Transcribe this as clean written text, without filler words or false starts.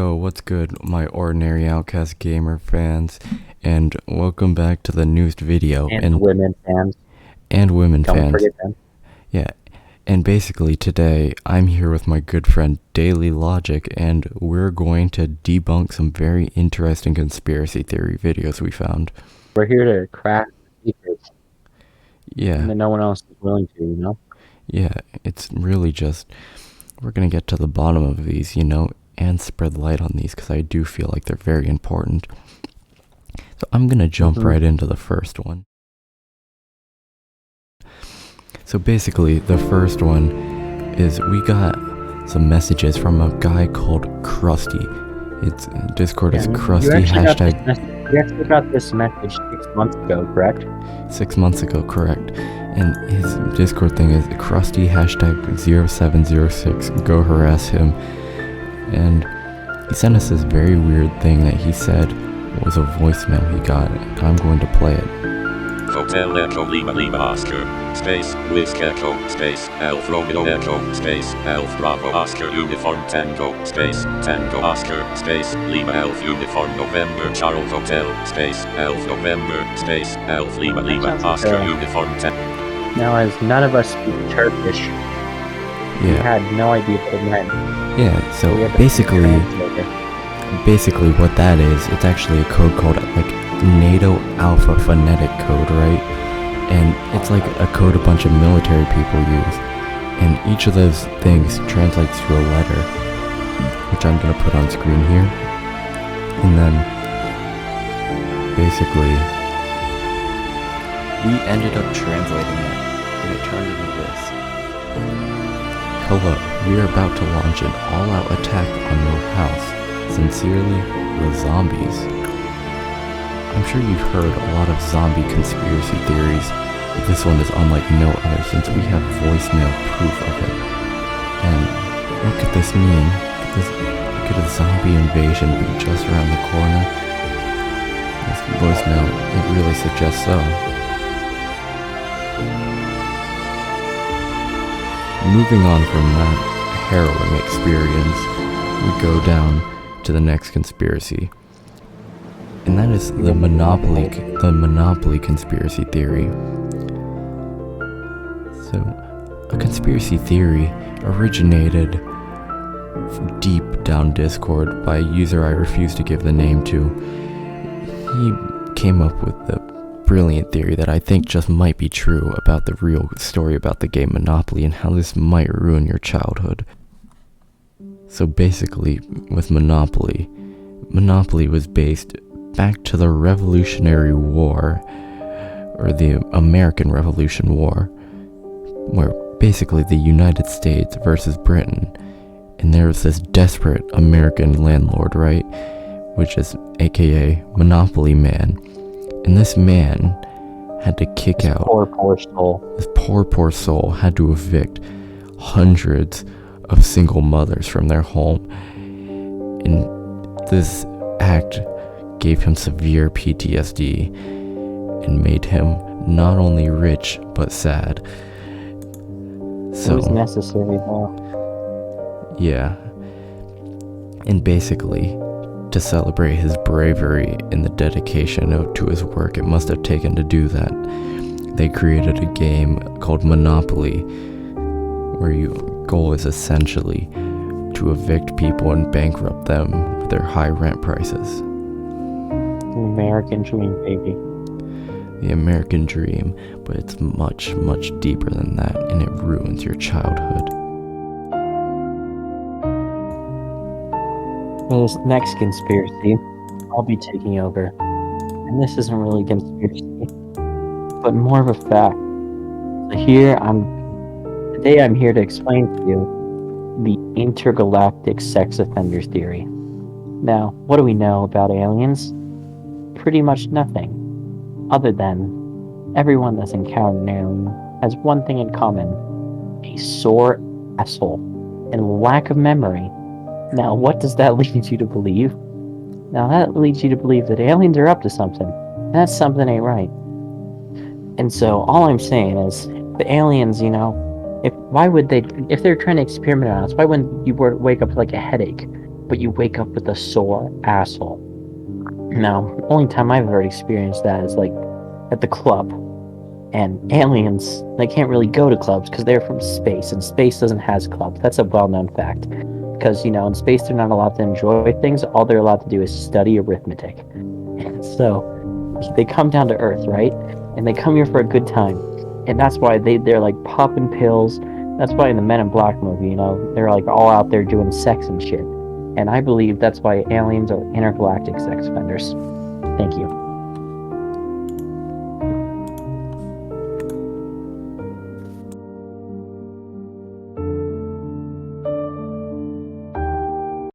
Yo, what's good, my ordinary outcast gamer fans, and welcome back to the newest video, And women fans. and women Don't fans. forget them. Yeah, and basically today I'm here with my good friend Daily Logic, and we're going to debunk some very interesting conspiracy theory videos we found. We're here to crack secrets Yeah, that no one else is willing to, yeah, it's really just we're gonna get to the bottom of these, and spread light on these because I do feel like they're very important. So I'm gonna jump right into the first one. So basically, the first one is we got some messages from a guy called Krusty. It's Discord is Krusty hashtag. You actually got this message 6 months ago, correct? 6 months ago, correct. And his Discord thing is Krusty hashtag 0706. Go harass him. And he sent us this very weird thing that he said was a voicemail he got. I'm going to play it. Hotel Echo Lima Lima Oscar, space, Whisk Echo, space, Elf Romeo Echo, space, Elf Bravo Oscar Uniform Tango, space, Tango Oscar, space, Lima Elf Uniform November Charles Hotel, space, Elf November, space, Elf Lima Lima Oscar Uniform Tango. Now, as none of us speak Turkish, we had no idea what it meant. Yeah, so basically what that is, it's actually a code called NATO Alpha Phonetic Code, right? And it's like a code a bunch of military people use. And each of those things translates to a letter, which I'm going to put on screen here. And then, basically, we ended up translating it, and it turned into this. Hello, we are about to launch an all-out attack on your house. Sincerely, the zombies. I'm sure you've heard a lot of zombie conspiracy theories, but this one is unlike no other since we have voicemail proof of it. And what could this mean? Could a zombie invasion be just around the corner? This voicemail, it really suggests so. Moving on from that harrowing experience, we go down to the next conspiracy. And that is the Monopoly conspiracy theory. So, a conspiracy theory originated deep down Discord by a user I refuse to give the name to. He came up with the brilliant theory that I think just might be true about the real story about the game Monopoly and how this might ruin your childhood. So basically, with Monopoly was based back to the Revolutionary War, or the American Revolution War, where basically the United States versus Britain, and there was this desperate American landlord, right, which is aka Monopoly Man, and this man had to kick out this poor soul had to evict hundreds of single mothers from their home, and this act gave him severe PTSD and made him not only rich but sad. So, it was necessary though. Yeah. And basically, to celebrate his bravery and the dedication to his work it must have taken to do that, they created a game called Monopoly, where your goal is essentially to evict people and bankrupt them with their high rent prices. American dream, baby. The American dream, but it's much, much deeper than that, and it ruins your childhood. Well, this next conspiracy, I'll be taking over. And this isn't really a conspiracy, but more of a fact. So today I'm here to explain to you the intergalactic sex offender theory. Now, what do we know about aliens? Pretty much nothing, other than everyone that's encountered an alien has one thing in common: a sore asshole and lack of memory. Now, what does that lead you to believe? Now, that leads you to believe that aliens are up to something. And that something ain't right. And so, all I'm saying is, the aliens, if they're trying to experiment on us, why wouldn't you wake up with like a headache? but you wake up with a sore asshole. Now, only time I've ever experienced that is like at the club. And aliens, they can't really go to clubs because they're from space, and space doesn't has clubs. That's a well-known fact. Because, in space they're not allowed to enjoy things. All they're allowed to do is study arithmetic. So they come down to Earth, right? And they come here for a good time. And that's why they're like popping pills. That's why in the Men in Black movie, they're like all out there doing sex and shit. And I believe that's why aliens are intergalactic sex offenders. Thank you.